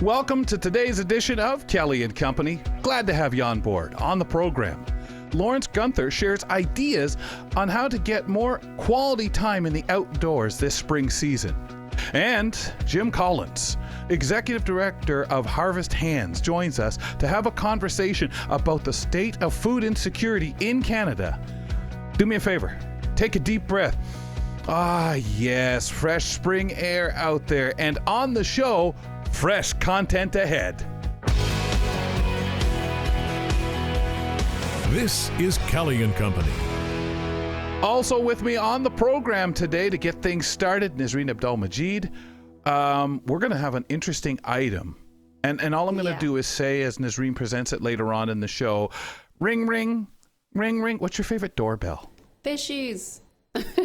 Welcome to today's edition of Kelly and Company. Glad to have you on board. On the program, Lawrence Gunther shares ideas on how to get more quality time in the outdoors this spring season. And Jim Collins, Executive Director of Harvest Hands, joins us to have a conversation about the state of food insecurity in Canada. Do me a favor, take a deep breath. Ah, yes, fresh spring air out there. And on the show, fresh content ahead. This is Kelly and Company. Also with me on the program today to get things started, Nazreen Abdel-Majid. We're going to have an interesting item. And all I'm going to do is say, as Nazreen presents it later on in the show, ring, ring, ring, ring. What's your favorite doorbell? Fishies.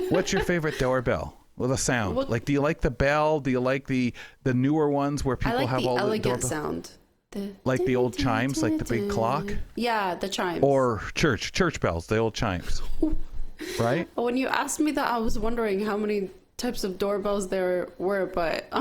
What's your favorite doorbell? Well, the sound. What? Like, do you like the bell? Do you like the newer ones where people have all the elegant doorbell? sound. Like the old chimes, like the big clock? Yeah, the chimes. Or church bells, the old chimes. Right? When you asked me that, I was wondering how many types of doorbells there were, but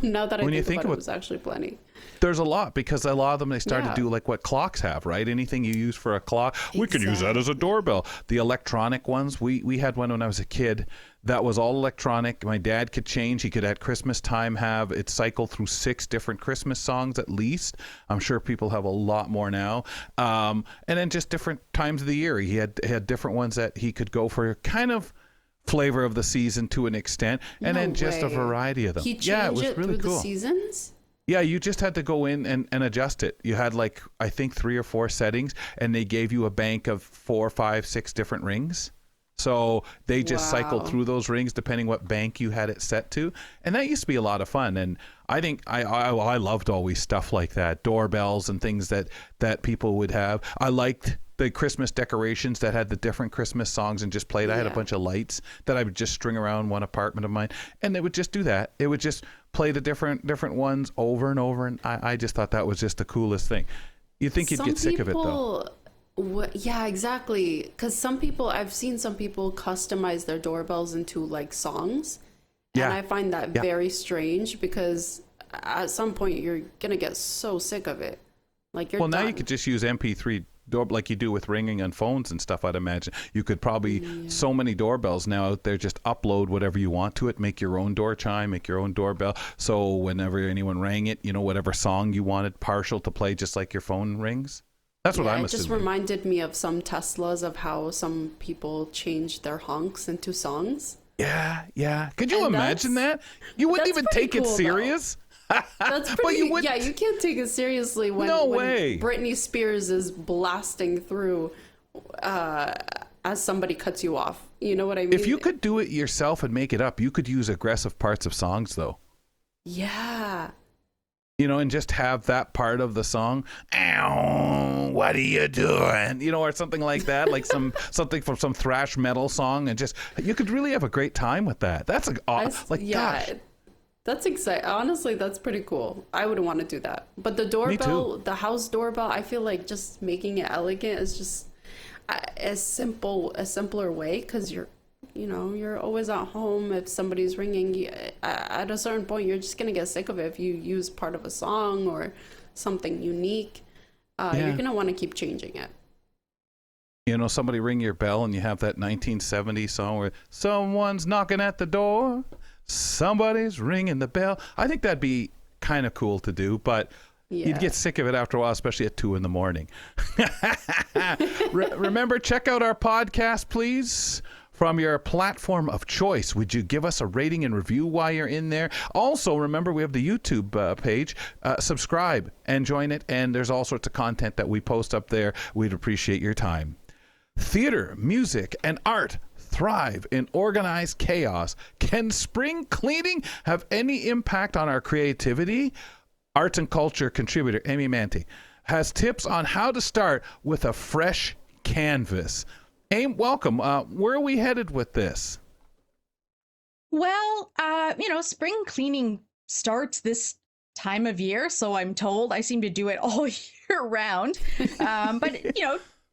now that I think about it, it was actually plenty. There's a lot, because a lot of them, they started to do like what clocks have, right? Anything you use for a clock, we can use that as a doorbell. The electronic ones, we had one when I was a kid that was all electronic. My dad could change. He could at Christmas time have it cycle through 6 different Christmas songs at least. I'm sure people have a lot more now. And then just different times of the year. He had different ones that he could go for kind of flavor of the season to an extent, and then just a variety of them. He changed it was it really through cool. the seasons? Yeah, you just had to go in and adjust it. You had like, I think 3 or 4 settings, and they gave you a bank of 4, 5, 6 different rings. So they just cycled through those rings depending what bank you had it set to. And that used to be a lot of fun. And I think I loved always stuff like that, doorbells and things that people would have. I liked the Christmas decorations that had the different Christmas songs and just played. I had a bunch of lights that I would just string around one apartment of mine, and they would just do that. It would just play the different ones over and over. And I just thought that was just the coolest thing. You'd think you'd get sick of it though. Yeah, exactly. Because I've seen some people customize their doorbells into like songs. Yeah. And I find that very strange, because at some point you're going to get so sick of it. Like you're now you could just use MP3 doorbell like you do with ringing on phones and stuff, I'd imagine. You could probably, so many doorbells now out there, just upload whatever you want to it, make your own door chime, make your own doorbell. So whenever anyone rang it, whatever song you wanted partial to play, just like your phone rings. That's what I'm assuming. It just reminded me of some Teslas, of how some people changed their honks into songs. Yeah. Could you imagine that? You wouldn't even take it serious. That's pretty. Yeah, you can't take it seriously when Britney Spears is blasting through as somebody cuts you off. You know what I mean? If you could do it yourself and make it up, you could use aggressive parts of songs, though. Yeah. And just have that part of the song, "Ow, what are you doing?" Or something like that, like something from some thrash metal song, and just you could really have a great time with that. That's gosh. That's exciting. Honestly, that's pretty cool. I would want to do that. But the doorbell, the house doorbell, I feel like just making it elegant is just a simpler way, because you're always at home. If somebody's ringing, at a certain point, you're just going to get sick of it. If you use part of a song or something unique, you're going to want to keep changing it. Somebody ring your bell and you have that 1970s song where someone's knocking at the door, somebody's ringing the bell. I think that'd be kind of cool to do, but you'd get sick of it after a while, especially at 2 a.m. Remember, check out our podcast, please. From your platform of choice, would you give us a rating and review while you're in there? Also, remember, we have the YouTube page. Subscribe and join it, and there's all sorts of content that we post up there. We'd appreciate your time. Theater, music, and art thrive in organized chaos. Can spring cleaning have any impact on our creativity? Arts and culture contributor Amy Amantea has tips on how to start with a fresh canvas. Aim, welcome. Where are we headed with this? Well, spring cleaning starts this time of year, so I'm told. I seem to do it all year round. But,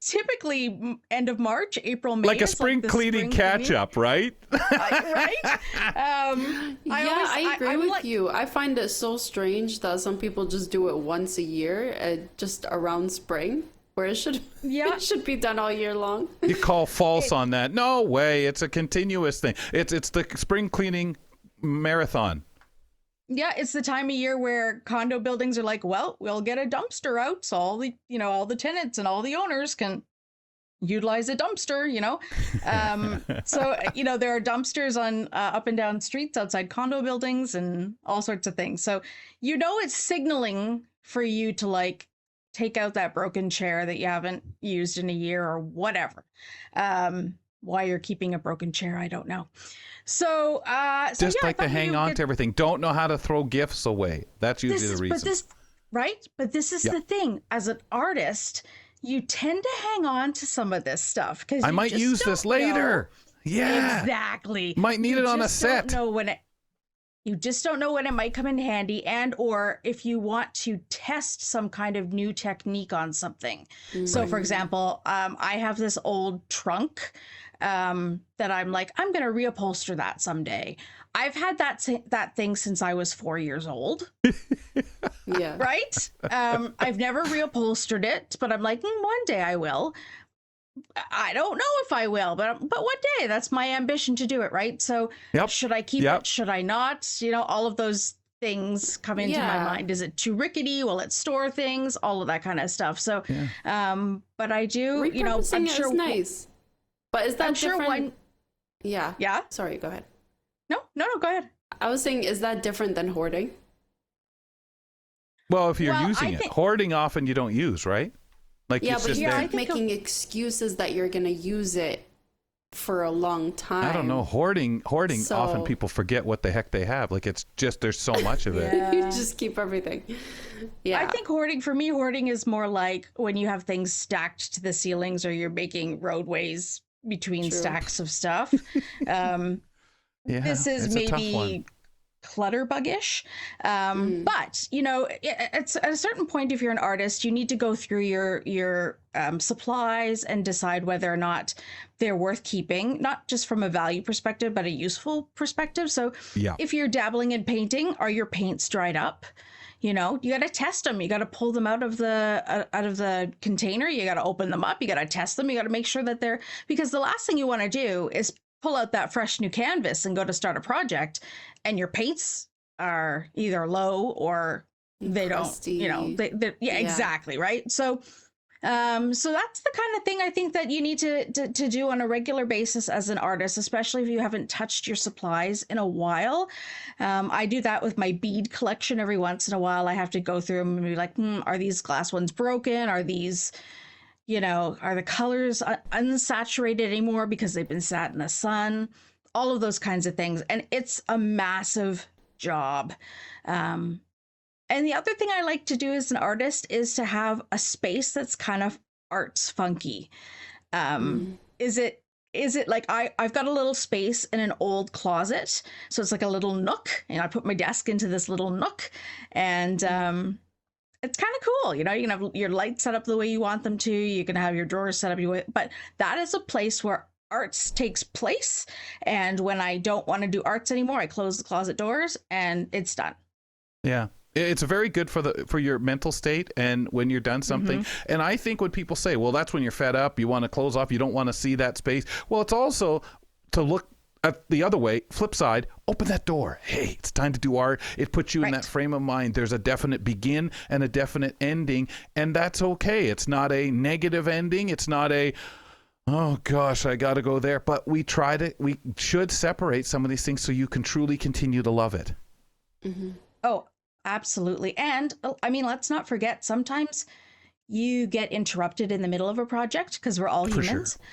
typically end of March, April, May. Like a is spring the cleaning catch up, right? right? I agree with you. I find it so strange that some people just do it once a year, just around spring, where it should it should be done all year long. You call false on that. No way. It's a continuous thing. It's the spring cleaning marathon. Yeah, it's the time of year where condo buildings are like, well, we'll get a dumpster out, so all the tenants and all the owners can utilize a dumpster, So, there are dumpsters on up and down streets outside condo buildings and all sorts of things. So, it's signaling for you to like take out that broken chair that you haven't used in a year or whatever. Why you're keeping a broken chair, I don't know. So, just like to hang on to everything. Don't know how to throw gifts away. That's usually the reason. But this is the thing. As an artist, you tend to hang on to some of this stuff because I might use this later. Yeah, exactly. Might need it on a set. You just don't know when it might come in handy, and or if you want to test some kind of new technique on something. So, for example, I have this old trunk that I'm like, I'm going to reupholster that someday. I've had that thing since I was 4 years old. Yeah. Right? I've never reupholstered it, but I'm like, one day I will. I don't know if I will, but one day. That's my ambition to do it, right? So should I keep it? Should I not? All of those things come into my mind. Is it too rickety? Will it store things? All of that kind of stuff. So, but I do, I'm sure it's nice. But is that different? Yeah. Sorry, go ahead. No, go ahead. I was saying, is that different than hoarding? Well, if you're using it, hoarding often you don't use, right? Like but you're making excuses that you're going to use it for a long time. I don't know. Hoarding often people forget what the heck they have. Like it's just, there's so much of it. You just keep everything. Yeah. I think hoarding is more like when you have things stacked to the ceilings or you're making roadways between stacks of stuff. This is maybe clutterbug-ish. But, it's at a certain point, if you're an artist, you need to go through your supplies and decide whether or not they're worth keeping, not just from a value perspective, but a useful perspective. So if you're dabbling in painting, are your paints dried up? You got to test them. You got to pull them out of the container. You got to open them up. You got to test them. You got to make sure that because the last thing you want to do is pull out that fresh new canvas and go to start a project and your paints are either low or they crusty. Don't, exactly. Right. So that's the kind of thing I think that you need to do on a regular basis as an artist, especially if you haven't touched your supplies in a while. I do that with my bead collection every once in a while. I have to go through them and be like, are these glass ones broken? Are these, are the colors unsaturated anymore because they've been sat in the sun? All of those kinds of things. And it's a massive job. And the other thing I like to do as an artist is to have a space that's kind of arts funky. Is it like I've got a little space in an old closet. So it's like a little nook, and I put my desk into this little nook, and it's kind of cool. You can have your lights set up the way you want them to. You can have your drawers set up but that is a place where arts takes place. And when I don't want to do arts anymore, I close the closet doors and it's done. Yeah. It's very good for your mental state and when you're done something. And I think when people say, well, that's when you're fed up, you want to close off, you don't want to see that space. Well, it's also to look at the other way, flip side, open that door. Hey, it's time to do art. It puts you in that frame of mind. There's a definite begin and a definite ending, and that's okay. It's not a negative ending. It's not a, oh gosh, I got to go there. But we should separate some of these things so you can truly continue to love it. Oh, absolutely. And I mean, let's not forget, sometimes you get interrupted in the middle of a project because we're all humans. Sure.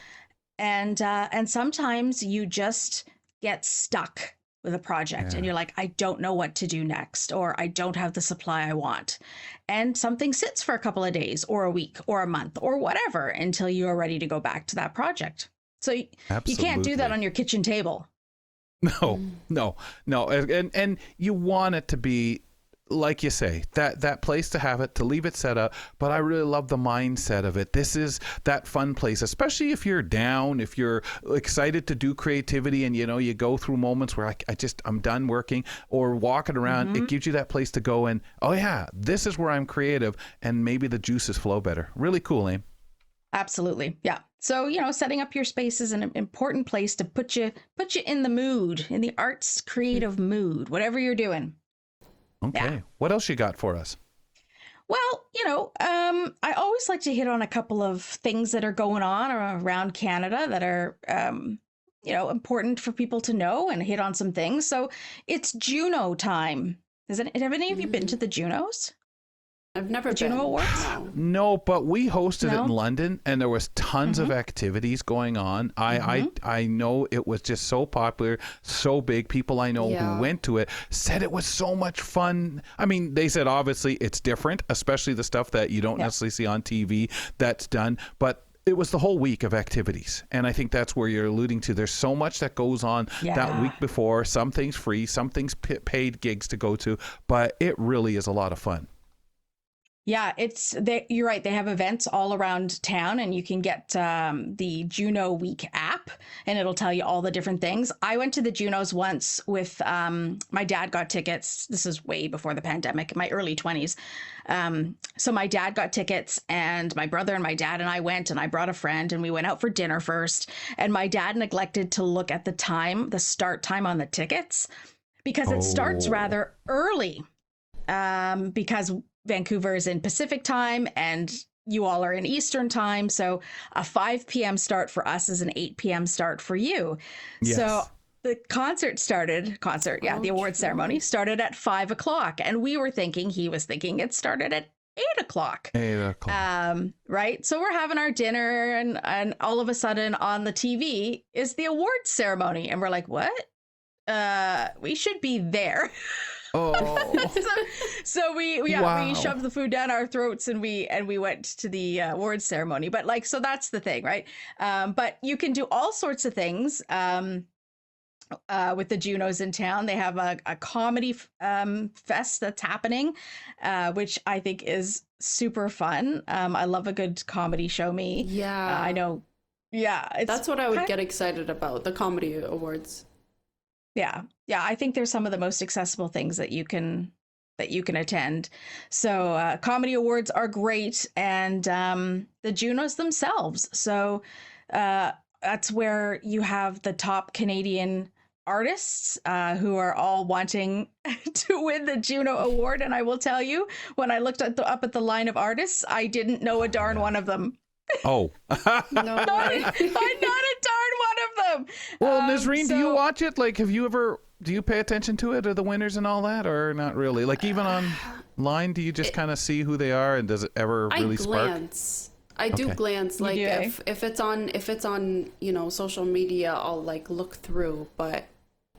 And sometimes you just get stuck with a project and you're like, I don't know what to do next, or I don't have the supply I want. And something sits for a couple of days or a week or a month or whatever until you are ready to go back to that project. So you can't do that on your kitchen table. No. And you want it to be like you say, that place to have it, to leave it set up. But I really love the mindset of it. This is that fun place, especially if you're down, if you're excited to do creativity, and you go through moments where I'm done working or walking around. It gives you that place to go and, oh yeah, this is where I'm creative, and maybe the juices flow better. Really cool, Aim. Absolutely. Yeah. So, setting up your space is an important place to put you in the mood, in the arts creative mood, whatever you're doing. Okay. Yeah. What else you got for us? Well, I always like to hit on a couple of things that are going on around Canada that are, important for people to know, and hit on some things. So it's Juno time. Have any of you been to the Junos? I've never been. Juno Awards? No, but we hosted it No? in London, and there was tons of activities going on. I know it was just so popular, so big. People I know who went to it said it was so much fun. I mean, they said obviously it's different, especially the stuff that you don't necessarily see on TV that's done, but it was the whole week of activities. And I think that's where you're alluding to. There's so much that goes on that week before. Some things free, some things paid gigs to go to, but it really is a lot of fun. Yeah, you're right. They have events all around town, and you can get the Juno Week app, and it'll tell you all the different things. I went to the Junos once with my dad. Got tickets. This is way before the pandemic, in my early 20s. So my dad got tickets, and my brother and my dad and I went, and I brought a friend, and we went out for dinner first. And my dad neglected to look at the start time on the tickets, because it starts rather early, because Vancouver is in Pacific time and you all are in Eastern time. So a 5 p.m. start for us is an 8 p.m. start for you. Yes. So the the award ceremony started at 5 o'clock. And he was thinking it started at 8 o'clock. 8 o'clock. Right. So we're having our dinner, and all of a sudden on the TV is the award ceremony. And we're like, what? We should be there. Oh. so we shoved the food down our throats, and we went to the awards ceremony. But so that's the thing, right? But you can do all sorts of things with the Junos in town. They have a comedy fest that's happening, which I think is super fun. I love a good comedy show me. Yeah. I know. Yeah. That's what I would get excited about, the comedy awards. Yeah. I think they're some of the most accessible things that you can attend. So comedy awards are great, and the Junos themselves. So that's where you have the top Canadian artists who are all wanting to win the Juno Award. And I will tell you, when I looked up at the line of artists, I didn't know a darn one of them. Oh. No way. Not a darn one of them. Well, Nazreen, do you watch it? Like, do you pay attention to it, or the winners and all that, or not really? Like, even online, do you just kind of see who they are, and does it ever really spark? I do glance. Like, if it's on social media, I'll like look through, but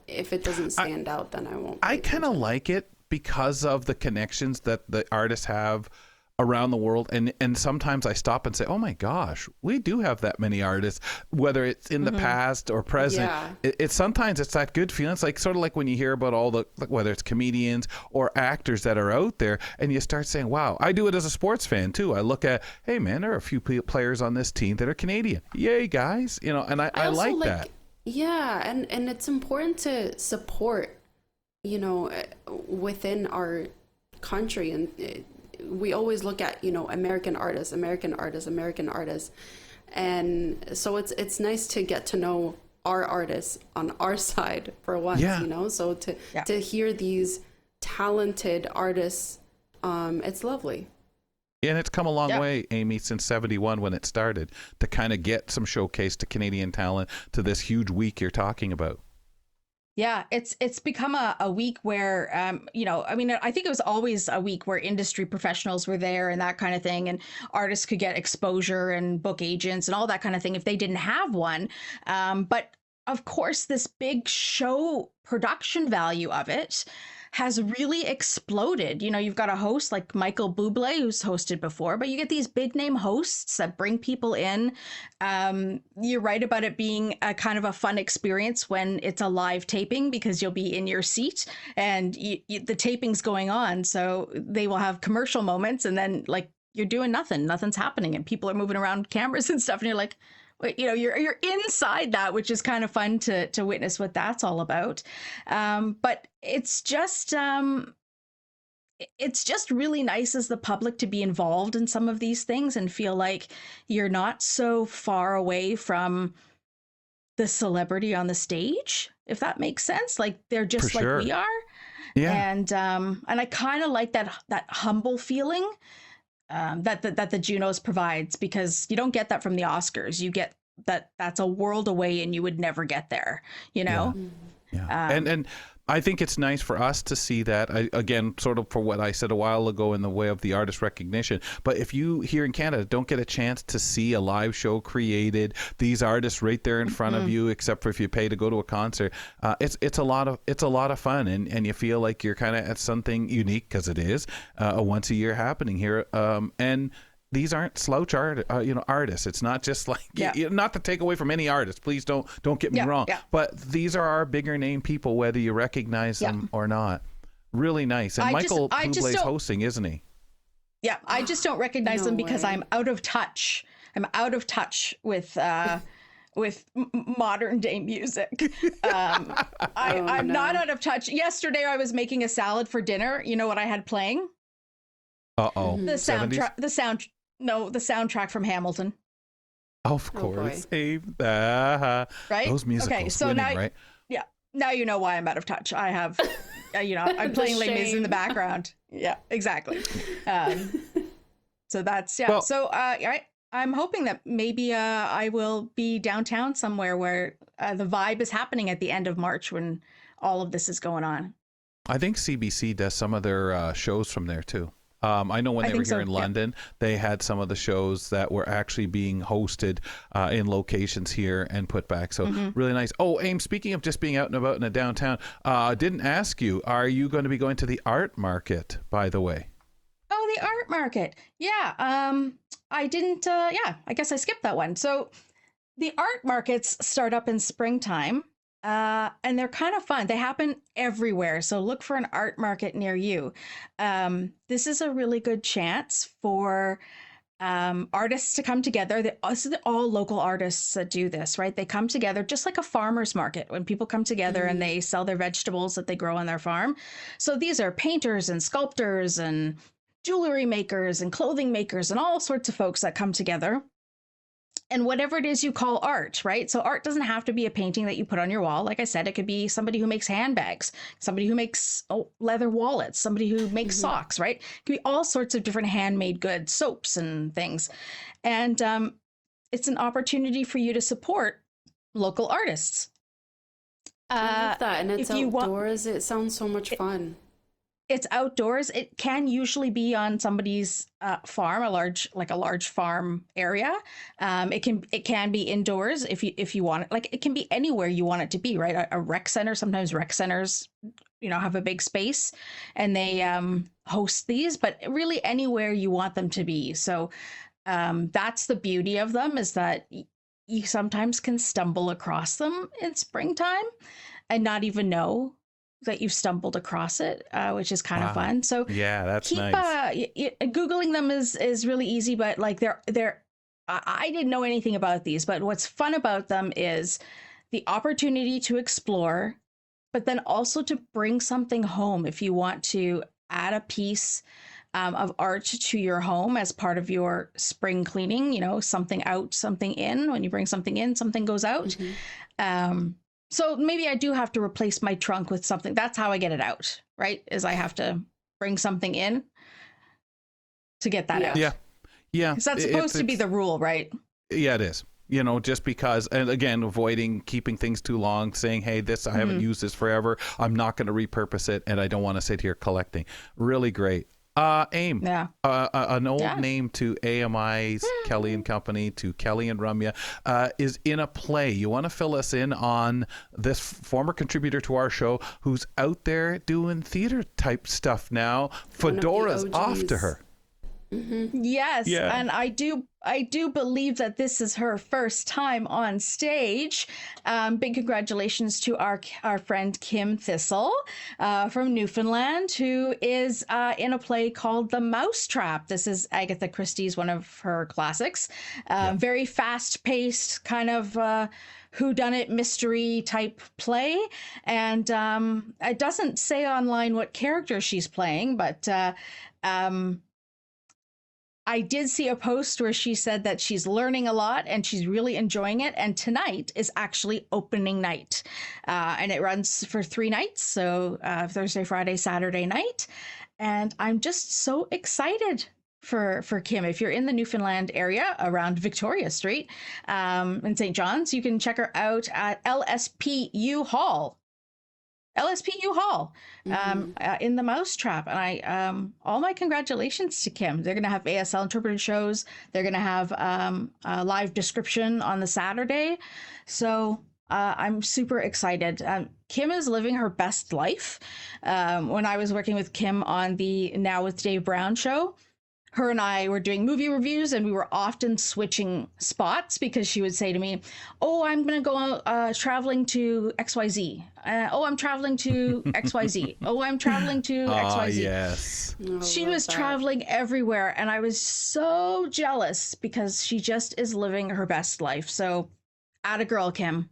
if it doesn't stand out, then I won't. I kind of like it because of the connections that the artists have around the world, and sometimes I stop and say, oh my gosh, we do have that many artists, whether it's in the past or present. It's sometimes it's that good feeling. It's like sort of like when you hear about all the, whether it's comedians or actors that are out there, and you start saying, wow. I do it as a sports fan too. I look at, hey man, there are a few players on this team that are Canadian. Yay guys, and I like that. Yeah, and it's important to support within our country, and we always look at American artists, and so it's nice to get to know our artists on our side for once. So to hear these talented artists, it's lovely. And it's come a long way, Amy, since 71 when it started, to kind of get some showcase to Canadian talent to this huge week you're talking about. Yeah, it's become a week where, I think it was always a week where industry professionals were there and that kind of thing, and artists could get exposure and book agents and all that kind of thing if they didn't have one. But of course, this big show production value of it has really exploded. You know, you've got a host like Michael Bublé, who's hosted before, but you get these big name hosts that bring people in. You're right about it being a kind of a fun experience when it's a live taping, because you'll be in your seat and the taping's going on. So they will have commercial moments, and then like you're doing nothing's happening, and people are moving around cameras and stuff. And you're like, you know, you're inside that, which is kind of fun to witness what that's all about. But it's just really nice as the public to be involved in some of these things and feel like you're not so far away from the celebrity on the stage, if that makes sense. Like they're just For like sure. we are. Yeah. And I kind of like that humble feeling that the Junos provides, because you don't get that from the Oscars. You get that's a world away, and you would never get there, you know? Yeah. And I think it's nice for us to see that, again, sort of for what I said a while ago in the way of the artist recognition. But if you here in Canada don't get a chance to see a live show created, these artists right there in front of you, except for if you pay to go to a concert, it's a lot of fun, and you feel like you're kind of at something unique, because it is a once a year happening here, and these aren't slouch artists. It's not just like, not to take away from any artist, please don't get me wrong. Yeah. But these are our bigger name people, whether you recognize them or not. Really nice. And Michael Bublé's hosting, isn't he? Yeah, I just don't recognize them because I'm out of touch. I'm out of touch with modern day music. I'm not out of touch. Yesterday I was making a salad for dinner. You know what I had playing? The soundtrack. No, the soundtrack from Hamilton. Of course. Right? Those musicals winning, right? Yeah. Now you know why I'm out of touch. I have, I'm playing Les Mis in the background. Yeah, exactly. So that's, Well, so I'm hoping that maybe I will be downtown somewhere where the vibe is happening at the end of March when all of this is going on. I think CBC does some of their shows from there too. I know when they were here in London, they had some of the shows that were actually being hosted in locations here and put back. So really nice. Oh, Aim, speaking of just being out and about in the downtown, didn't ask you, are you going to be going to the art market, by the way? Oh, the art market. Yeah. I didn't, I guess I skipped that one. So the art markets start up in springtime. And they're kind of fun. They happen everywhere. So look for an art market near you. This is a really good chance for artists to come together. They're all local artists that do this, right? They come together just like a farmer's market when people come together and they sell their vegetables that they grow on their farm. So these are painters and sculptors and jewelry makers and clothing makers and all sorts of folks that come together. And whatever it is you call art, right? So art doesn't have to be a painting that you put on your wall. Like I said, it could be somebody who makes handbags, somebody who makes leather wallets, somebody who makes socks, right? It could be all sorts of different handmade goods, soaps and things. And it's an opportunity for you to support local artists. I love that. And it's outdoors. It sounds so much fun. It's outdoors. It can usually be on somebody's farm, a large farm area. It can be indoors if you want it. Like it can be anywhere you want it to be, right? A rec center. Sometimes rec centers, have a big space, and they host these. But really, anywhere you want them to be. So that's the beauty of them, is that you sometimes can stumble across them in springtime and not even know that you've stumbled across it, which is kind of fun. So yeah, that's nice. Googling them is really easy, but like I didn't know anything about these, but what's fun about them is the opportunity to explore, but then also to bring something home if you want to add a piece of art to your home as part of your spring cleaning, something out, something in. When you bring something in, something goes out. So maybe I do have to replace my trunk with something. That's how I get it out, right? Is I have to bring something in to get that out. Yeah. Because that's supposed to be the rule, right? Yeah, it is. Just because, and again, avoiding keeping things too long, saying, hey, I haven't used this forever. I'm not going to repurpose it, and I don't want to sit here collecting. Really great. AIM. Yeah. An old Yeah. name to AMI's Kelly and Company, to Kelly and Ramya, is in a play. You want to fill us in on this former contributor to our show who's out there doing theater type stuff now. Fedora's off to her. Yes, Yeah. and I do believe that this is her first time on stage. Big congratulations to our friend Kim Thistle from Newfoundland, who is in a play called The Mousetrap. This is Agatha Christie's, one of her classics. Very fast-paced, kind of whodunit mystery type play, and it doesn't say online what character she's playing, but I did see a post where she said that she's learning a lot and she's really enjoying it. And tonight is actually opening night. And it runs for 3 nights. So Thursday, Friday, Saturday night. And I'm just so excited for Kim. If you're in the Newfoundland area around Victoria Street in St. John's, you can check her out at LSPU Hall. In the Mousetrap. And I all my congratulations to Kim. They're gonna have ASL interpreted shows. They're gonna have a live description on the Saturday. So I'm super excited. Kim is living her best life. When I was working with Kim on the Now with Dave Brown show, her and I were doing movie reviews, and we were often switching spots because she would say to me, "Oh, I'm going to go traveling to XYZ. Oh, I'm traveling to XYZ. Oh, I'm traveling to XYZ." Yes. She was traveling everywhere, and I was so jealous because she just is living her best life. So, atta girl, Kim.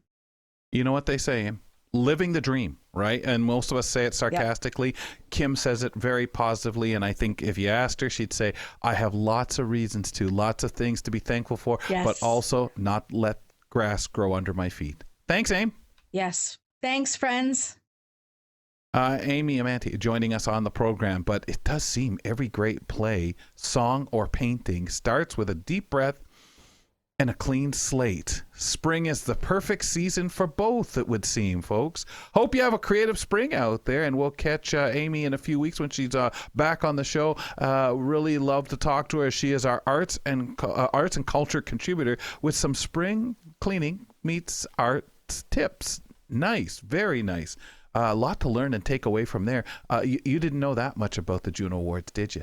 You know what they say? Living the dream, right? And most of us say it sarcastically. Yep. Kim says it very positively. And I think if you asked her, she'd say, I have lots of reasons to, lots of things to be thankful for, but also not let grass grow under my feet. Thanks, Aim. Yes. Thanks, friends. Amy Amantea joining us on the program, but it does seem every great play, song, or painting starts with a deep breath and a clean slate. Spring is the perfect season for both, it would seem, folks. Hope you have a creative spring out there, and we'll catch Amy in a few weeks when she's back on the show. Really love to talk to her. She is our arts and culture contributor with some spring cleaning meets art tips. Nice, very nice. A lot to learn and take away from there. You didn't know that much about the Juno Awards, did you?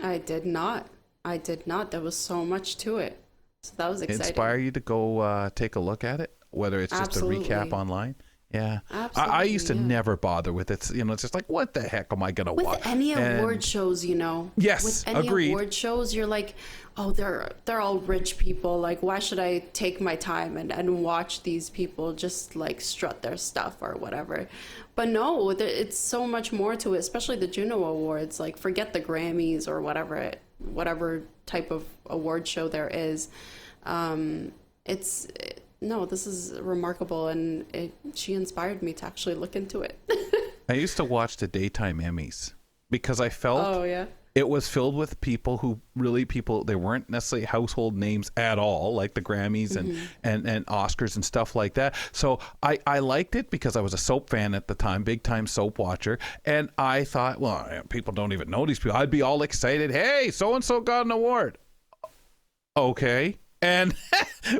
I did not. There was so much to it. So that was exciting. Inspire you to go take a look at it, whether it's just a recap online. Yeah. I used to never bother with it. It's just like, what the heck am I going to watch? With any award shows, Yes, with any agreed. award shows, you're like, oh, they're all rich people. Like, why should I take my time and watch these people just like strut their stuff or whatever? But no, it's so much more to it, especially the Juno Awards. Like, forget the Grammys or whatever type of award show there is. This is remarkable, and she inspired me to actually look into it. I used to watch the daytime Emmys because I felt it was filled with people who they weren't necessarily household names at all, like the Grammys and Oscars and stuff like that. So I liked it because I was a soap fan at the time, big time soap watcher. And I thought, well, people don't even know these people. I'd be all excited. Hey, so-and-so got an award. Okay.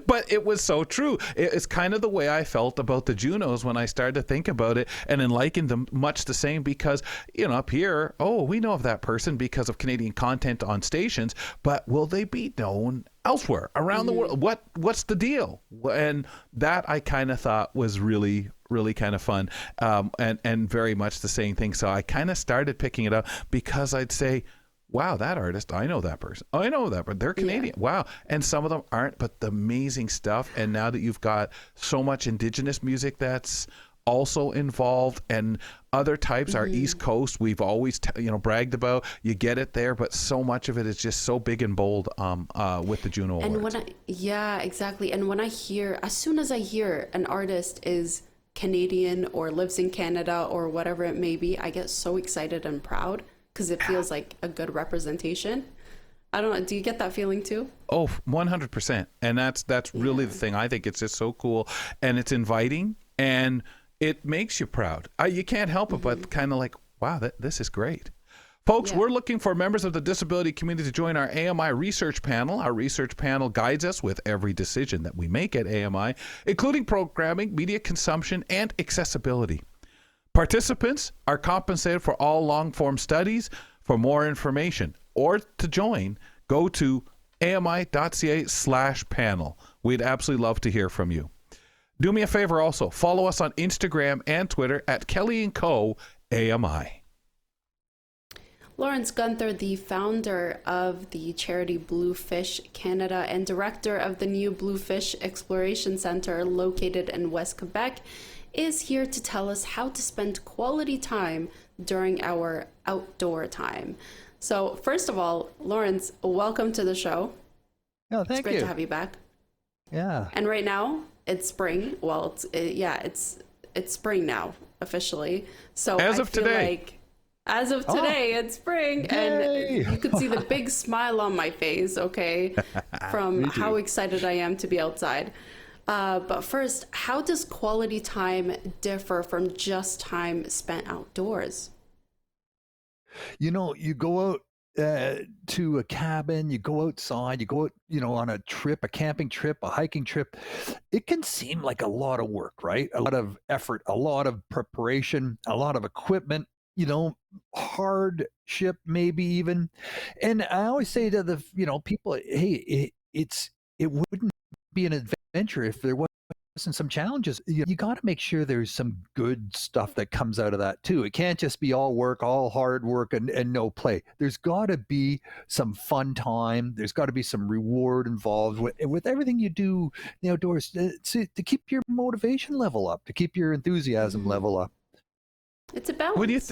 But it was so true. It's kind of the way I felt about the Junos when I started to think about it, and then liking them much the same because, up here, we know of that person because of Canadian content on stations, but will they be known elsewhere around the world? What's the deal? And that I kind of thought was really, really kind of fun, and very much the same thing. So I kind of started picking it up because I'd say, wow, that artist, I know that person. I know that, but they're Canadian. Yeah. Wow. And some of them aren't, but the amazing stuff. And now that you've got so much Indigenous music that's also involved, and other types, our East Coast, we've always bragged about. You get it there, but so much of it is just so big and bold with the Juno Awards. Exactly. And when as soon as I hear an artist is Canadian or lives in Canada or whatever it may be, I get so excited and proud, because it feels like a good representation. I don't know. Do you get that feeling too? Oh, 100%. And that's really the thing. I think it's just so cool, and it's inviting, and it makes you proud. You can't help it, but kind of like, wow, this is great. Folks, we're looking for members of the disability community to join our AMI research panel. Our research panel guides us with every decision that we make at AMI, including programming, media consumption, and accessibility. Participants are compensated for all long-form studies. For more information or to join, go to ami.ca/panel. We'd absolutely love to hear from you. Do me a favor also, follow us on Instagram and Twitter at Kelly & Co. AMI. Lawrence Gunther, the founder of the charity Bluefish Canada and director of the new Bluefish Exploration Center located in West Quebec, is here to tell us how to spend quality time during our outdoor time. So first of all, Lawrence, welcome to the show. Oh, thank you. It's great to have you back. Yeah. And right now it's spring. Well, it's spring now officially. So as I of feel today. like as of today, it's spring. Yay! And you could see the big smile on my face, okay, from how excited I am to be outside. But first, how does quality time differ from just time spent outdoors? You know, you go out to a cabin, you go outside, you go out, on a trip, a camping trip, a hiking trip. It can seem like a lot of work, right? A lot of effort, a lot of preparation, a lot of equipment, hardship maybe even. And I always say to the, people, hey, it wouldn't be an adventure if there wasn't some challenges. You got to make sure there's some good stuff that comes out of that too. It can't just be all work, all hard work and no play. There's got to be some fun time. There's got to be some reward involved with everything you do in the outdoors to keep your motivation level up, to keep your enthusiasm level up. It's a balance.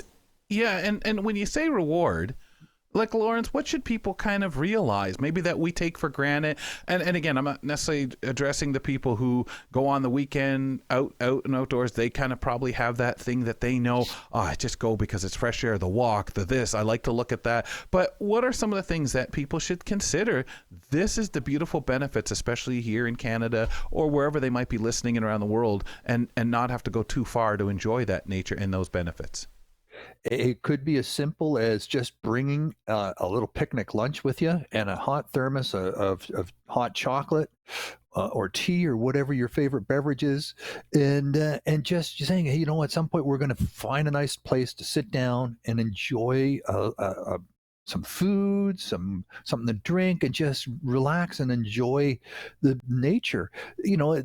And when you say reward, like Lawrence, what should people kind of realize maybe that we take for granted? And again, I'm not necessarily addressing the people who go on the weekend out and outdoors. They kind of probably have that thing that they know, I just go because it's fresh air, the walk, the this, I like to look at that. But what are some of the things that people should consider? This is the beautiful benefits, especially here in Canada or wherever they might be listening around the world, and not have to go too far to enjoy that nature and those benefits. It could be as simple as just bringing a little picnic lunch with you and a hot thermos of hot chocolate or tea or whatever your favorite beverage is, and just saying, hey, at some point we're going to find a nice place to sit down and enjoy some food, something to drink, and just relax and enjoy the nature.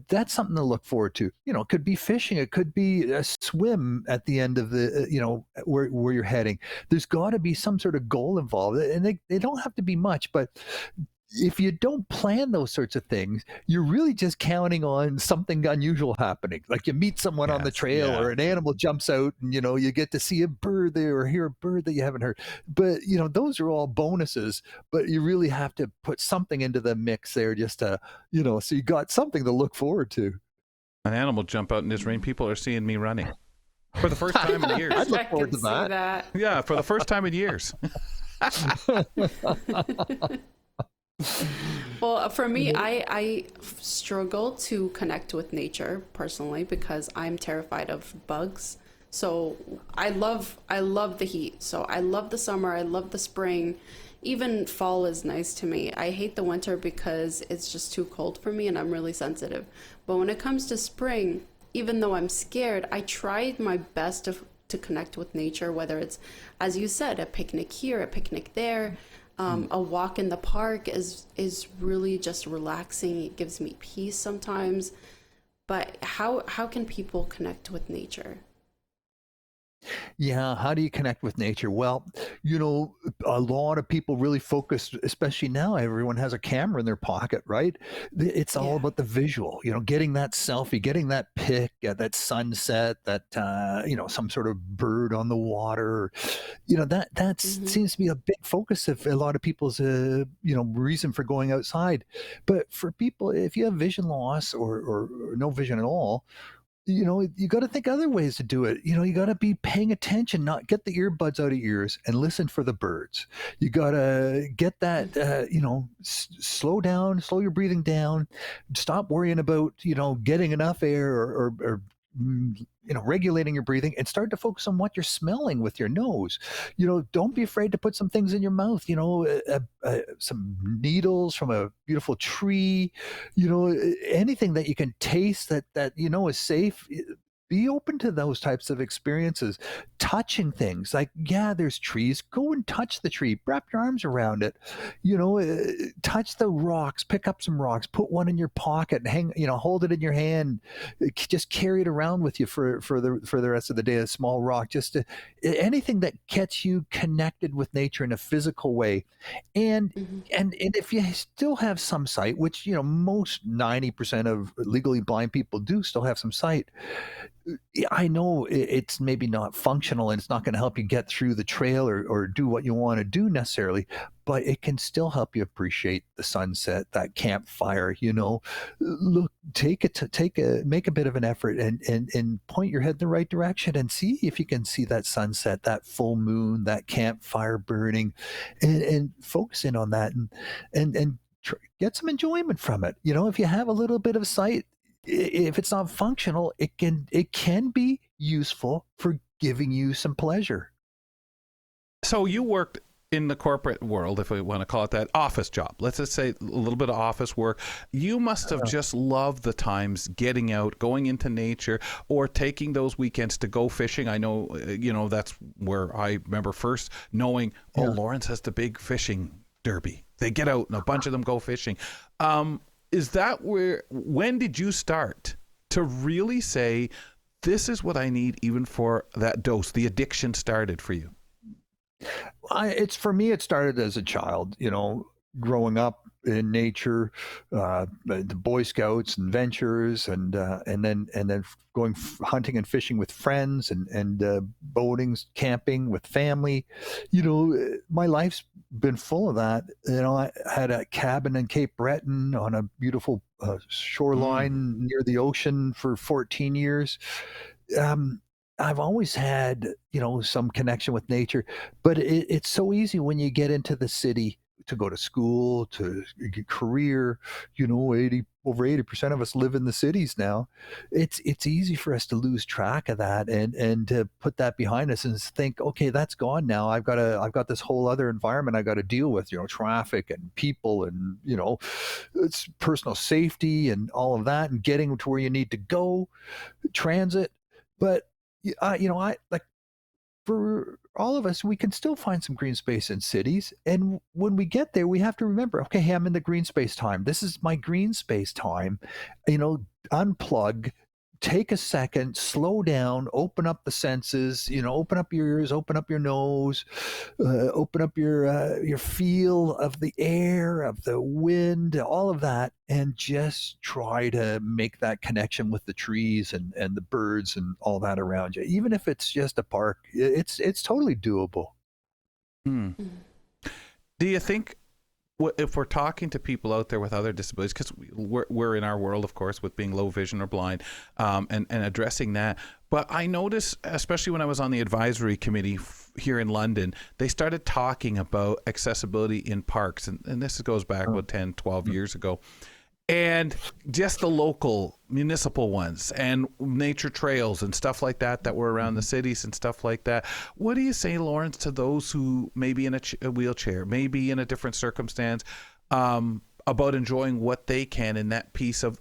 That's something to look forward to. It could be fishing, it could be a swim at the end of the, where you're heading. There's got to be some sort of goal involved, and they don't have to be much, but if you don't plan those sorts of things, you're really just counting on something unusual happening. Like you meet someone on the trail or an animal jumps out and, you get to see a bird there or hear a bird that you haven't heard. But, those are all bonuses, but you really have to put something into the mix there just to, so you got something to look forward to. An animal jump out in this rain. People are seeing me running for the first time in years. I'd look forward to that. Yeah, for the first time in years. Well, for me, I struggle to connect with nature personally because I'm terrified of bugs. So I love the heat. So I love the summer. I love the spring. Even fall is nice to me. I hate the winter because it's just too cold for me and I'm really sensitive. But when it comes to spring, even though I'm scared, I tried my best to connect with nature, whether it's, as you said, a picnic here, a picnic there. A walk in the park is really just relaxing. It gives me peace sometimes. But how can people connect with nature? Yeah, how do you connect with nature? Well, a lot of people really focus, especially now, everyone has a camera in their pocket, right? It's all about the visual, getting that selfie, getting that pic at that sunset, that, some sort of bird on the water, that seems to be a big focus of a lot of people's, reason for going outside. But for people, if you have vision loss or no vision at all, you got to think other ways to do it. You got to be paying attention, not get the earbuds out of ears and listen for the birds. You got to get that, slow down, slow your breathing down, stop worrying about, getting enough air or regulating your breathing, and start to focus on what you're smelling with your nose. Don't be afraid to put some things in your mouth, some needles from a beautiful tree, anything that you can taste that is safe. Be open to those types of experiences. Touching things, like, yeah, there's trees, go and touch the tree, wrap your arms around it, touch the rocks, pick up some rocks, put one in your pocket and hold it in your hand, just carry it around with you for the rest of the day. A small rock, anything that gets you connected with nature in a physical way. And if you still have some sight, which most 90% of legally blind people do still have some sight, I know it's maybe not functional and it's not going to help you get through the trail or do what you want to do necessarily, but it can still help you appreciate the sunset, that campfire. Look, make a bit of an effort and point your head in the right direction and see if you can see that sunset, that full moon, that campfire burning, and focus in on that and get some enjoyment from it. If you have a little bit of sight, if it's not functional, it can be useful for giving you some pleasure. So you worked in the corporate world, if we want to call it that, office job. Let's just say a little bit of office work. You must have just loved the times getting out, going into nature, or taking those weekends to go fishing. I know, that's where I remember first knowing, Lawrence has the big fishing derby. They get out and a bunch of them go fishing. Is that when did you start to really say, this is what I need, even for that dose? The addiction started for you? For me, it started as a child, growing up in nature, the Boy Scouts and ventures, and then going hunting and fishing with friends, and boating, camping with family. My life's been full of that. I had a cabin in Cape Breton on a beautiful shoreline near the ocean for 14 years. I've always had, some connection with nature, but it's so easy when you get into the city to go to school, to get career. Over 80% of us live in the cities now. It's easy for us to lose track of that and to put that behind us and think, okay, that's gone now. I've got this whole other environment I got to deal with, traffic and people and, it's personal safety and all of that, and getting to where you need to go, transit. But I like, for all of us, we can still find some green space in cities. And when we get there, we have to remember, okay, hey, I'm in the green space time. This is my green space time. Unplug, take a second, slow down, open up the senses, open up your ears, open up your nose, open up your feel of the air, of the wind, all of that, and just try to make that connection with the trees and the birds and all that around you. Even if it's just a park, it's totally doable. Do you think, if we're talking to people out there with other disabilities, because we're in our world, of course, with being low vision or blind, and addressing that, but I noticed, especially when I was on the advisory committee here in London, they started talking about accessibility in parks, and this goes back about 10, 12 years ago, and just the local municipal ones and nature trails and stuff like that were around the cities and stuff like that. What do you say, Lawrence, to those who may be in a wheelchair, maybe in a different circumstance, about enjoying what they can in that piece of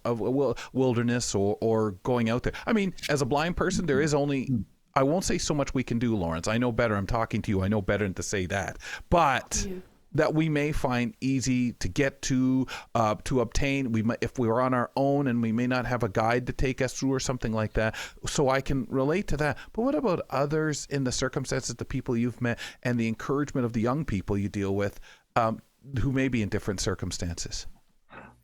wilderness or going out there? I mean, as a blind person, there is only, I won't say so much we can do, Lawrence. I know better. I'm talking to you. I know better than to say that. But that we may find easy to get to obtain. If we were on our own, and we may not have a guide to take us through or something like that. So I can relate to that. But what about others in the circumstances, the people you've met, and the encouragement of the young people you deal with, who may be in different circumstances?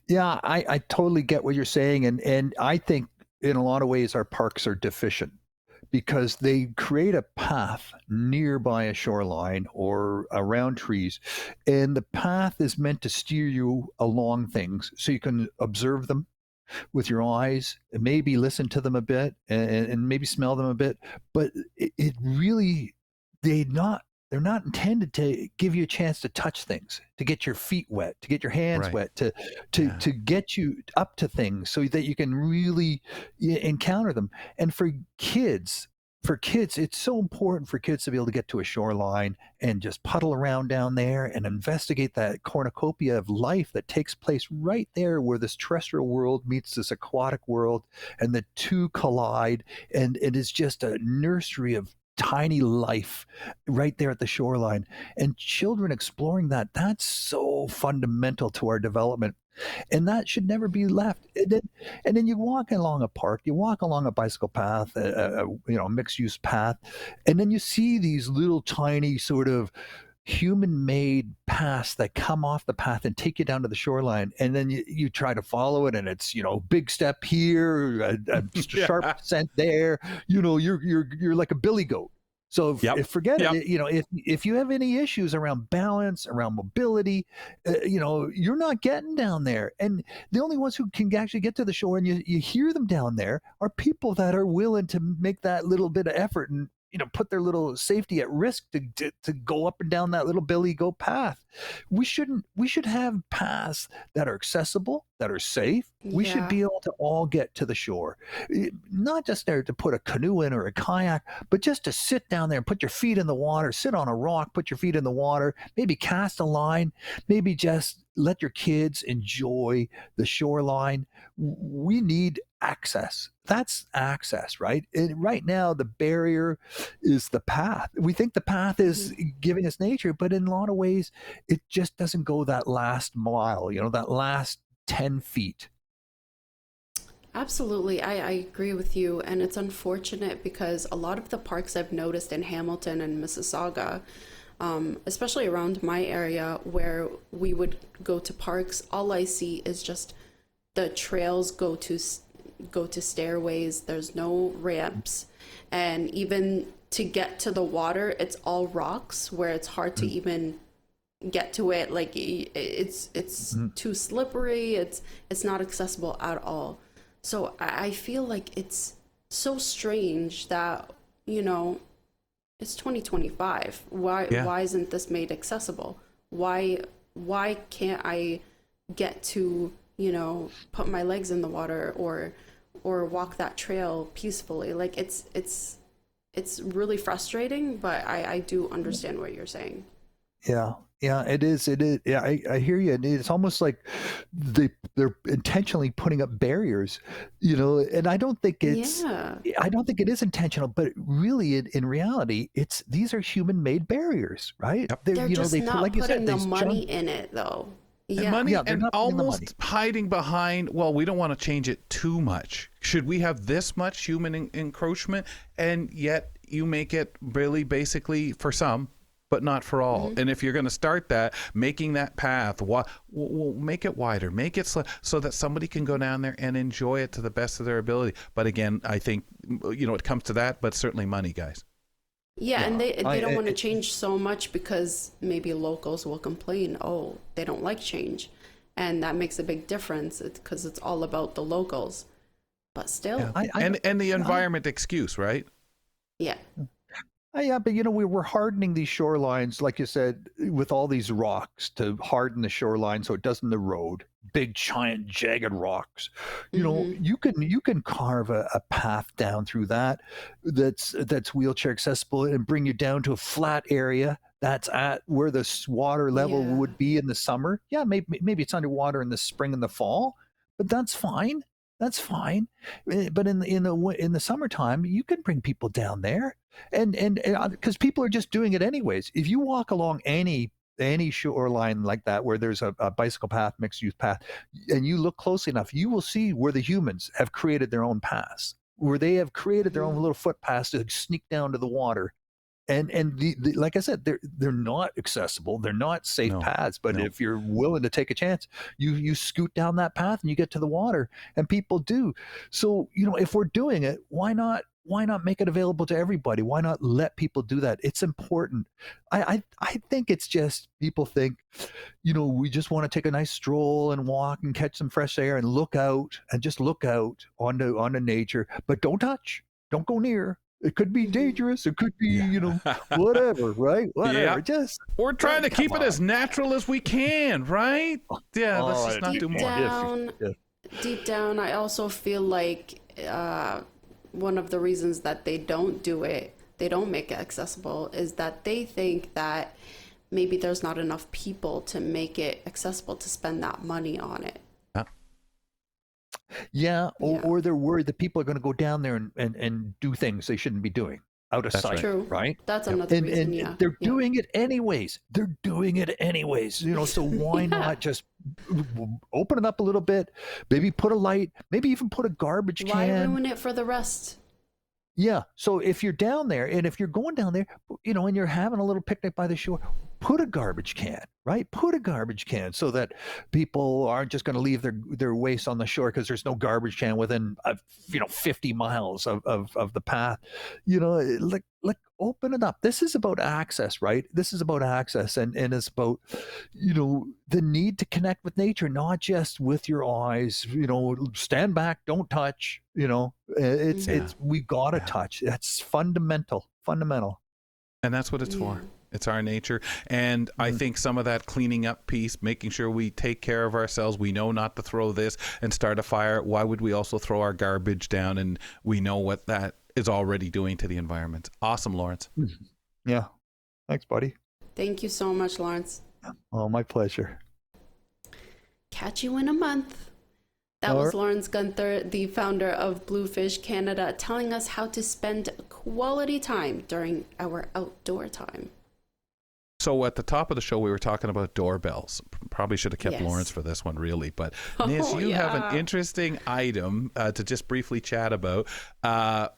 Yeah, I totally get what you're saying. And I think in a lot of ways our parks are deficient, because they create a path nearby a shoreline or around trees. And the path is meant to steer you along things so you can observe them with your eyes, and maybe listen to them a bit, and maybe smell them a bit. But it really, they're they're not intended to give you a chance to touch things, to get your feet wet, to get your hands Right. wet, to get you up to things so that you can really encounter them. And for kids, it's so important for kids to be able to get to a shoreline and just puddle around down there and investigate that cornucopia of life that takes place right there where this terrestrial world meets this aquatic world, and the two collide, and it is just a nursery of tiny life right there at the shoreline. And children exploring that's so fundamental to our development, and that should never be left. And then you walk along a park, you walk along a bicycle path, a mixed use path, and then you see these little tiny sort of human-made paths that come off the path and take you down to the shoreline, and then you try to follow it, and it's big step here, a sharp descent there. You're like a billy goat. So if forget it, if you have any issues around balance, around mobility, you're not getting down there. And the only ones who can actually get to the shore, and you hear them down there, are people that are willing to make that little bit of effort and put their little safety at risk to go up and down that little billy goat path. We should have paths that are accessible, that are safe. We should be able to all get to the shore, not just there to put a canoe in or a kayak, but just to sit down there and put your feet in the water, sit on a rock, put your feet in the water, maybe cast a line, maybe just let your kids enjoy the shoreline. We need access. That's access, right? And right now, the barrier is the path. We think the path is giving us nature, but in a lot of ways, it just doesn't go that last mile, that last 10 feet. Absolutely. I agree with you. And it's unfortunate because a lot of the parks I've noticed in Hamilton and Mississauga, especially around my area where we would go to parks, all I see is just the trails go to stairways. There's no ramps, and even to get to the water, it's all rocks where it's hard to even get to it. Like it's too slippery. It's not accessible at all. So I feel like it's so strange that it's 2025. Why isn't this made accessible? Why can't I get to put my legs in the water or walk that trail peacefully? Like it's really frustrating, but I do understand what you're saying. Yeah, it is. Yeah, I hear you. And it's almost like they're intentionally putting up barriers, and I don't think it is intentional, but really in reality, these are human-made barriers, right? Yep. They're just not like putting the money in it, though. And almost hiding behind, well, we don't want to change it too much. Should we have this much human encroachment? And yet you make it really basically for some, but not for all. And if you're going to start that, making that path, we'll make it wider, make it so that somebody can go down there and enjoy it to the best of their ability. But again, I think, it comes to that, but certainly money, guys. And they don't want to change so much because maybe locals will complain, they don't like change. And that makes a big difference because it's all about the locals. But still. And the environment excuse, right? Yeah. Yeah, but we're hardening these shorelines, like you said, with all these rocks to harden the shoreline so it doesn't erode. Big, giant, jagged rocks. You can carve a path down through that's wheelchair accessible and bring you down to a flat area that's at where the water level would be in the summer. Yeah, maybe it's underwater in the spring and the fall, but that's fine. That's fine. But in the summertime, you can bring people down there, and because people are just doing it anyways. If you walk along any shoreline like that where there's a bicycle path, mixed use path, and you look closely enough, you will see where the humans have created their own paths, where they have created their own little footpaths to sneak down to the water. And the like I said, they're not accessible. They're not safe paths. But if you're willing to take a chance, you scoot down that path and you get to the water, and people do. So if we're doing it, why not make it available to everybody? Why not let people do that? It's important. I think it's just people think, we just want to take a nice stroll and walk and catch some fresh air and look out onto nature, but don't touch. Don't go near. It could be dangerous. It could be, whatever, right? Whatever. Yeah. Just We're trying to keep come it as on. natural as we can, right? Yeah, let's just not do more. Deep down, I also feel like one of the reasons that they don't do it, they don't make it accessible, is that they think that maybe there's not enough people to make it accessible to spend that money on it. Yeah, or they're worried that people are going to go down there and do things they shouldn't be doing out of That's sight. True. Right? That's another reason, and they're doing it anyways. They're doing it anyways. So why not just open it up a little bit? Maybe put a light. Maybe even put a garbage Why can. ruin it for the rest? Yeah. So if you're down there, and if you're going down there, and you're having a little picnic by the shore, put a garbage can, right? Put a garbage can so that people aren't just going to leave their waste on the shore because there's no garbage can within 50 miles of the path. Like open it up. This is about access, right? This is about access, and it's about the need to connect with nature, not just with your eyes. Stand back, don't touch. It's we gotta touch. That's fundamental. And that's what it's for. It's our nature. And I think some of that cleaning up piece, making sure we take care of ourselves, we know not to throw this and start a fire. Why would we also throw our garbage down? And we know what that is already doing to the environment. Awesome, Lawrence. Yeah. Thanks, buddy. Thank you so much, Lawrence. Oh, my pleasure. Catch you in a month. That was Lawrence Gunther, the founder of Bluefish Canada, telling us how to spend quality time during our outdoor time. So at the top of the show, we were talking about doorbells. Probably should have kept Lawrence for this one, really. But Nis, you have an interesting item to just briefly chat about.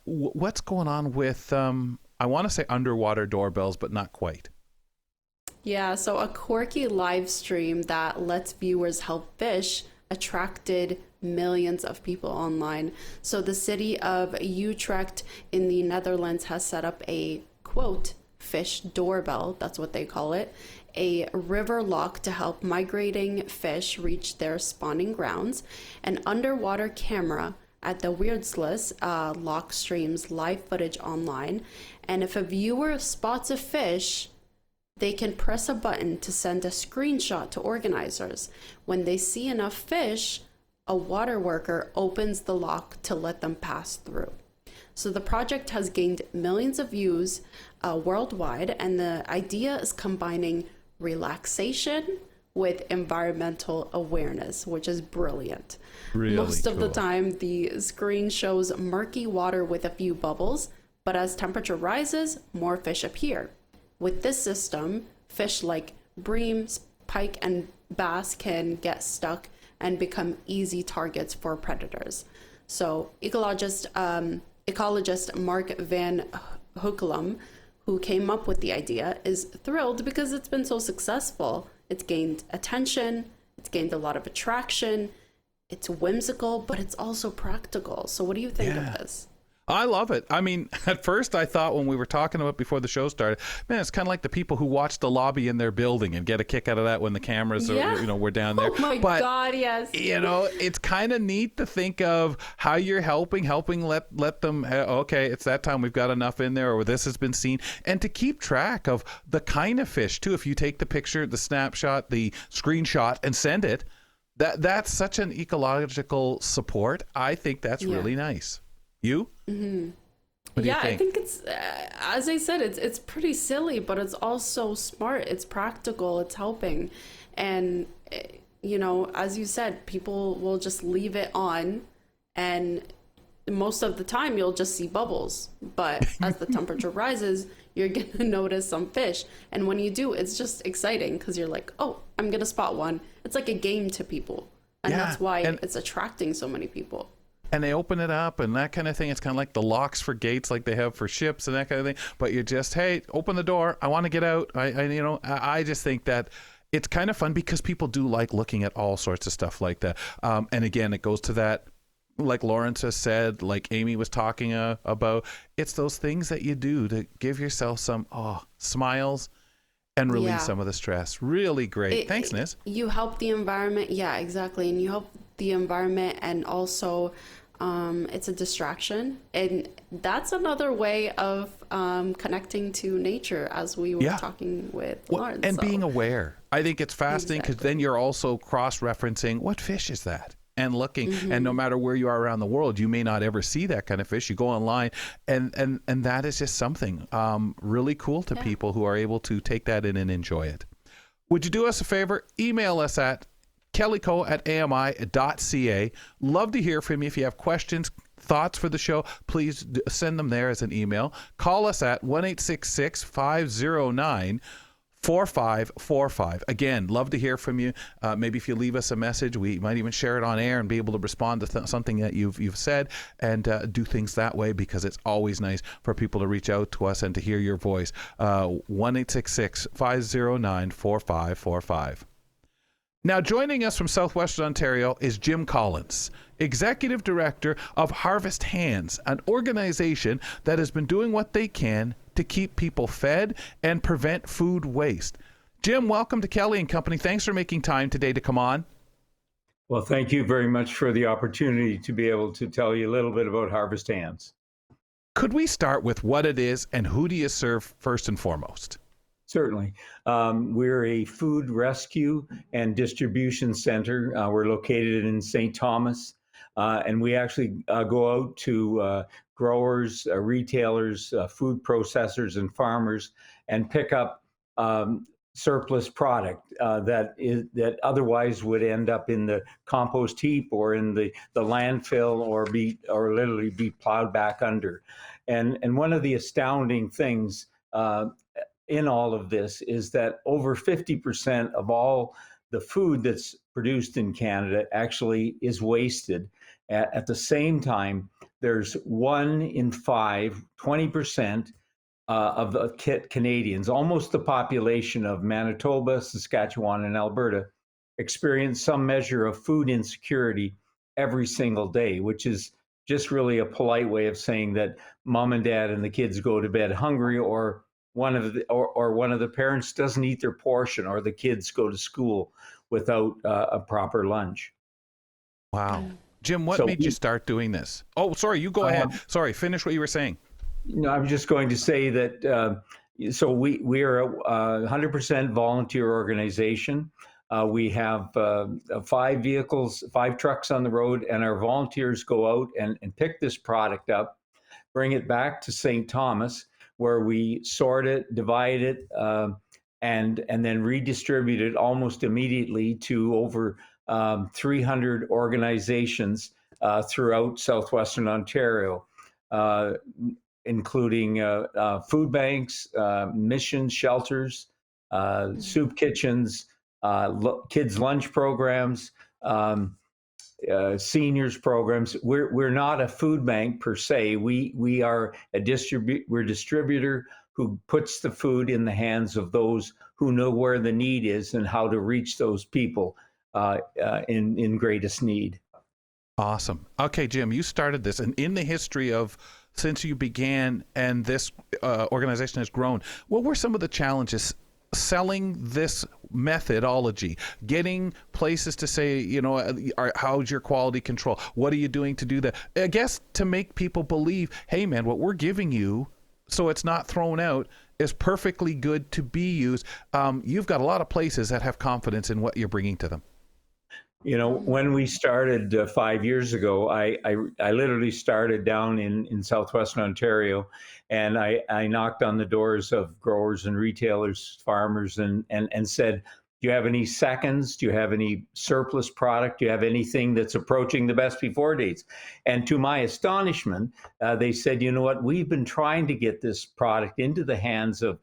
What's going on with, I want to say underwater doorbells, but not quite. Yeah, so a quirky live stream that lets viewers help fish attracted millions of people online. So the city of Utrecht in the Netherlands has set up a, quote, fish doorbell, that's what they call it, a river lock to help migrating fish reach their spawning grounds. An underwater camera at the Weirdslis lock streams live footage online, and if a viewer spots a fish, they can press a button to send a screenshot to organizers. When they see enough fish, a water worker opens the lock to let them pass through. So the project has gained millions of views worldwide, and the idea is combining relaxation with environmental awareness, which is brilliant. Really Most of the cool. time, the screen shows murky water with a few bubbles, but as temperature rises, more fish appear. With this system, fish like bream, pike, and bass can get stuck and become easy targets for predators. So ecologist Mark Van Hoekelum, who came up with the idea, is thrilled because it's been so successful. It's gained attention, it's gained a lot of attraction, it's whimsical, but it's also practical. So what do you think of this? I love it. I mean, at first I thought when we were talking about before the show started, man, it's kind of like the people who watch the lobby in their building and get a kick out of that when the cameras are, were down there. Oh my God, yes. It's kind of neat to think of how you're helping let them, okay, it's that time, we've got enough in there, or this has been seen, and to keep track of the kind of fish too. If you take the picture, the snapshot, the screenshot, and send it, that's such an ecological support. I think that's really nice. You? Mm-hmm. What do you think? I think it's, as I said, it's pretty silly, but it's also smart. It's practical. It's helping. And, as you said, people will just leave it on, and most of the time you'll just see bubbles. But as the temperature rises, you're going to notice some fish. And when you do, it's just exciting because you're like, oh, I'm going to spot one. It's like a game to people. And that's why it's attracting so many people. And they open it up and that kind of thing. It's kind of like the locks for gates like they have for ships and that kind of thing. But you're just, hey, open the door. I want to get out. I just think that it's kind of fun because people do like looking at all sorts of stuff like that. And again, it goes to that, like Lawrence has said, like Amy was talking about, it's those things that you do to give yourself some smiles and release some of the stress. Really great. Thanks, Nis. You help the environment. Yeah, exactly. And you help the environment, and also It's a distraction, and that's another way of connecting to nature, as we were talking with Lauren. And being aware. I think it's fascinating because then you're also cross-referencing, what fish is that? And looking, and no matter where you are around the world, you may not ever see that kind of fish. You go online, and that is just something really cool to people who are able to take that in and enjoy it. Would you do us a favor? Email us at kellyco@ami.ca. Love to hear from you. If you have questions, thoughts for the show, please send them there as an email. Call us at 1-866-509-4545. Again, love to hear from you. Maybe if you leave us a message, we might even share it on air and be able to respond to something that you've said, and do things that way, because it's always nice for people to reach out to us and to hear your voice. 1-866-509-4545. Now, joining us from Southwestern Ontario is Jim Collins, Executive Director of Harvest Hands, an organization that has been doing what they can to keep people fed and prevent food waste. Jim, welcome to Kelly and Company. Thanks for making time today to come on. Well, thank you very much for the opportunity to be able to tell you a little bit about Harvest Hands. Could we start with what it is and who do you serve first and foremost? Certainly. We're a food rescue and distribution center. We're located in St. Thomas, and we actually go out to growers, retailers, food processors, and farmers, and pick up surplus product that otherwise would end up in the compost heap or in the landfill, or literally be plowed back under. And one of the astounding things in all of this is that over 50% of all the food that's produced in Canada actually is wasted. At the same time, there's 1 in 5, 20% of the Canadians, almost the population of Manitoba, Saskatchewan, and Alberta, experience some measure of food insecurity every single day, which is just really a polite way of saying that mom and dad and the kids go to bed hungry, or one of the parents doesn't eat their portion, or the kids go to school without a proper lunch. Wow. Jim, what made you start doing this? Oh, sorry, you go ahead. Sorry, finish what you were saying. No, I'm just going to say that, so we are a 100% volunteer organization. We have 5 vehicles, 5 trucks on the road, and our volunteers go out and pick this product up, bring it back to St. Thomas, where we sort it, divide it, and then redistribute it almost immediately to over 300 organizations throughout Southwestern Ontario, including food banks, mission shelters, soup kitchens, kids' lunch programs, seniors programs. We're not a food bank per se. We are a distributor who puts the food in the hands of those who know where the need is and how to reach those people in greatest need. Awesome. Okay, Jim, you started this, and in the history of since you began and this organization has grown, what were some of the challenges selling this methodology, getting places to say, how's your quality control? What are you doing to do that? I guess to make people believe, hey man, what we're giving you, so it's not thrown out, is perfectly good to be used. You've got a lot of places that have confidence in what you're bringing to them. When we started 5 years ago, I literally started down in Southwestern Ontario, and I knocked on the doors of growers and retailers, farmers, and said, do you have any seconds? Do you have any surplus product? Do you have anything that's approaching the best before dates? And to my astonishment, they said, you know what, we've been trying to get this product into the hands of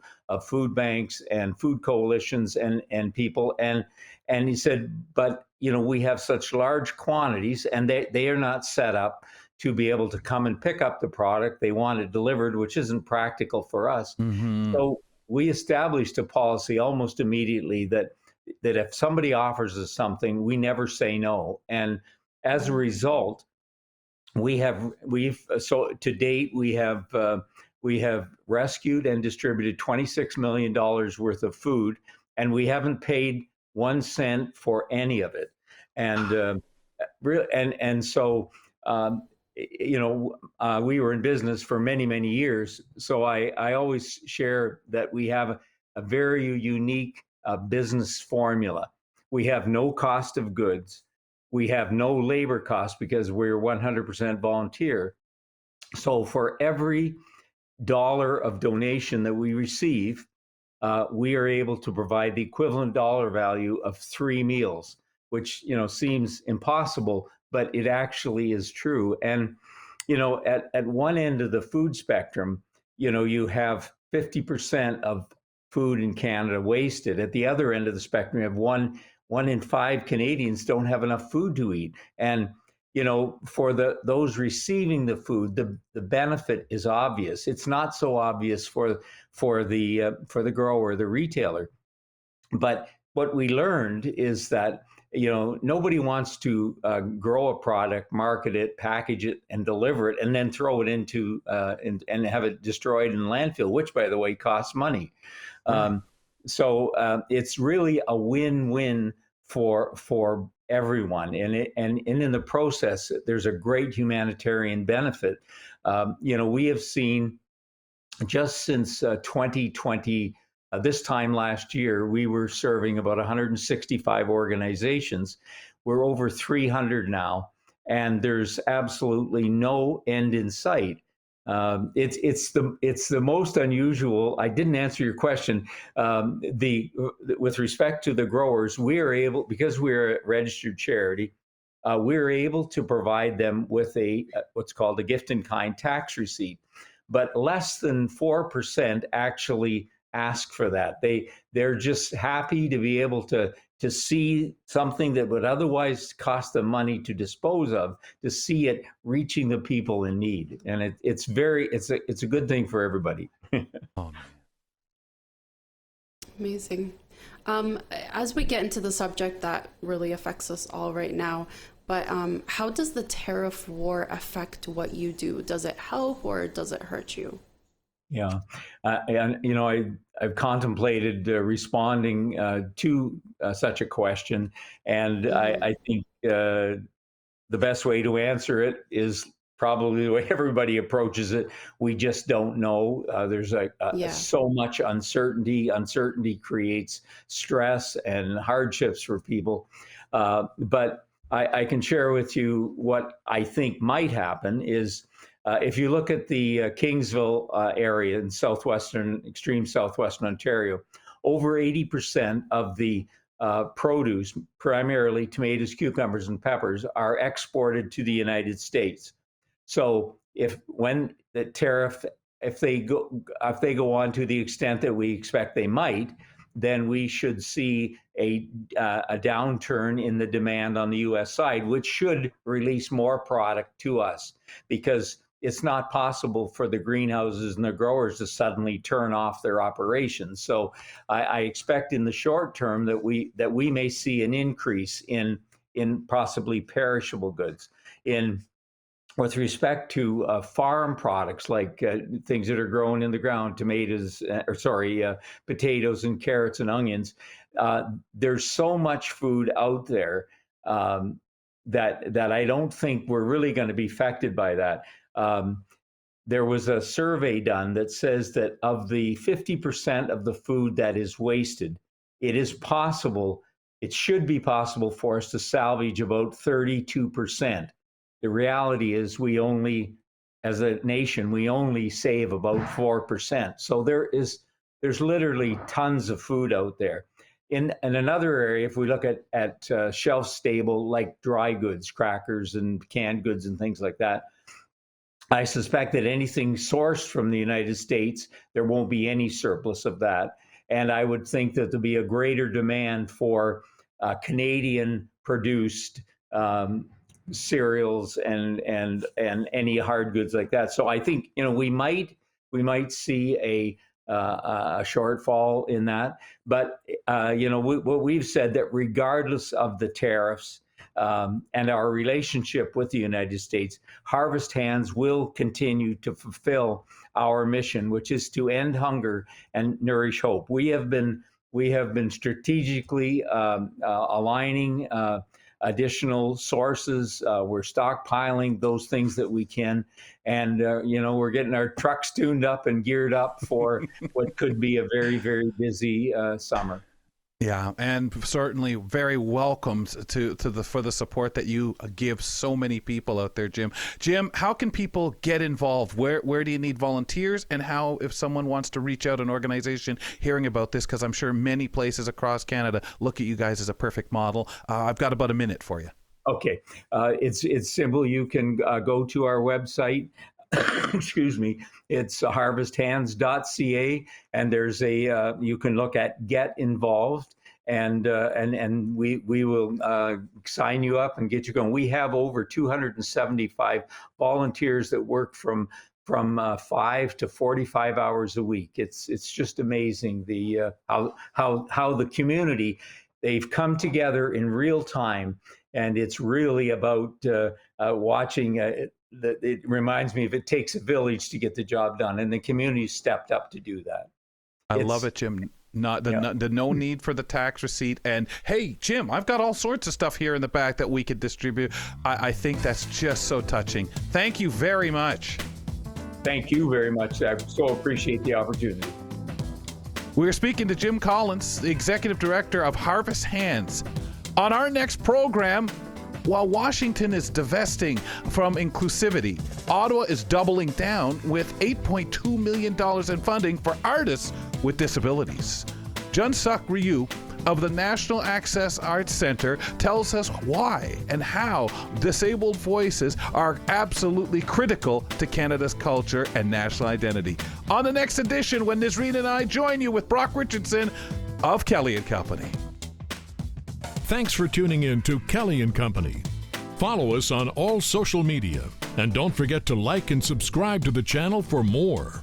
food banks and food coalitions and people. And he said, but we have such large quantities, and they are not set up to be able to come and pick up the product. They want it delivered, which isn't practical for us. Mm-hmm. So we established a policy almost immediately that if somebody offers us something, we never say no. And as a result, so to date we have rescued and distributed $26 million worth of food, and we haven't paid 1 cent for any of it. And so we were in business for many, many years. So I always share that we have a very unique business formula. We have no cost of goods. We have no labor cost because we're 100% volunteer. So for every dollar of donation that we receive, we are able to provide the equivalent dollar value of 3 meals, which seems impossible, but it actually is true. And at one end of the food spectrum, you have 50% of food in Canada wasted. At the other end of the spectrum, you have one in 5 Canadians don't have enough food to eat. And for those receiving the food, the benefit is obvious. It's not so obvious for the grower, the retailer. But what we learned is that nobody wants to grow a product, market it, package it, and deliver it, and then throw it into and have it destroyed in landfill, which, by the way, costs money. So it's really a win-win for everyone, and in the process, there's a great humanitarian benefit. We have seen just since 2020. This time last year, we were serving about 165 organizations. We're over 300 now, and there's absolutely no end in sight. It's the most unusual. I didn't answer your question. With respect to the growers, we are able, because we're a registered charity, we're able to provide them with what's called a gift in kind tax receipt, but less than 4% actually ask for that. They're just happy to be able to see something that would otherwise cost them money to dispose of, to see it reaching the people in need. And it's a good thing for everybody. Oh, man. Amazing. As we get into the subject that really affects us all right now, but how does the tariff war affect what you do? Does it help or does it hurt you? Yeah, and I've contemplated responding to such a question, and I think the best way to answer it is probably the way everybody approaches it. We just don't know. There's so much uncertainty. Uncertainty creates stress and hardships for people. But I can share with you what I think might happen is, if you look at the Kingsville area in extreme southwestern Ontario, over 80% of the produce, primarily tomatoes, cucumbers, and peppers, are exported to the United States. So when the tariff, if they go on to the extent that we expect they might, then we should see a downturn in the demand on the U.S. side, which should release more product to us, because it's not possible for the greenhouses and the growers to suddenly turn off their operations. So I expect in the short term that we may see an increase in possibly perishable goods. With respect to farm products, like things that are grown in the ground, potatoes and carrots and onions, there's so much food out there that I don't think we're really going to be affected by that. There was a survey done that says that of the 50% of the food that is wasted, it should be possible for us to salvage about 32%. The reality is as a nation, we only save about 4%. So there's literally tons of food out there. In another area, if we look at shelf stable, like dry goods, crackers and canned goods and things like that, I suspect that anything sourced from the United States, there won't be any surplus of that. And I would think that there'll be a greater demand for Canadian produced cereals and any hard goods like that. So I think we might see a shortfall in that. But what we've said, that regardless of the tariffs and our relationship with the United States, Harvest Hands will continue to fulfill our mission, which is to end hunger and nourish hope. We have been strategically aligning additional sources. We're stockpiling those things that we can. And, we're getting our trucks tuned up and geared up for what could be a very, very busy summer. Yeah, and certainly very welcomed for the support that you give so many people out there, Jim. Jim, how can people get involved? Where do you need volunteers, and how, if someone wants to reach out an organization hearing about this, because I'm sure many places across Canada look at you guys as a perfect model. I've got about a minute for you. Okay, it's simple. You can go to our website. Excuse me. It's harvesthands.ca, and there's you can look at Get Involved, and we will sign you up and get you going. We have over 275 volunteers that work from 5 to 45 hours a week. It's just amazing how the community, they've come together in real time, and it's really about watching. It reminds me of it takes a village to get the job done, and the community stepped up to do that. I love it, Jim. The no need for the tax receipt. And hey, Jim, I've got all sorts of stuff here in the back that we could distribute. I think that's just so touching. Thank you very much. Thank you very much. I so appreciate the opportunity. We're speaking to Jim Collins, the Executive Director of Harvest Hands. On our next program, while Washington is divesting from inclusivity, Ottawa is doubling down with $8.2 million in funding for artists with disabilities. Junsuk Ryu of the National Access Arts Centre tells us why and how disabled voices are absolutely critical to Canada's culture and national identity. On the next edition, when Nisreen and I join you with Brock Richardson of Kelly & Company. Thanks for tuning in to Kelly & Company. Follow us on all social media, and don't forget to like and subscribe to the channel for more.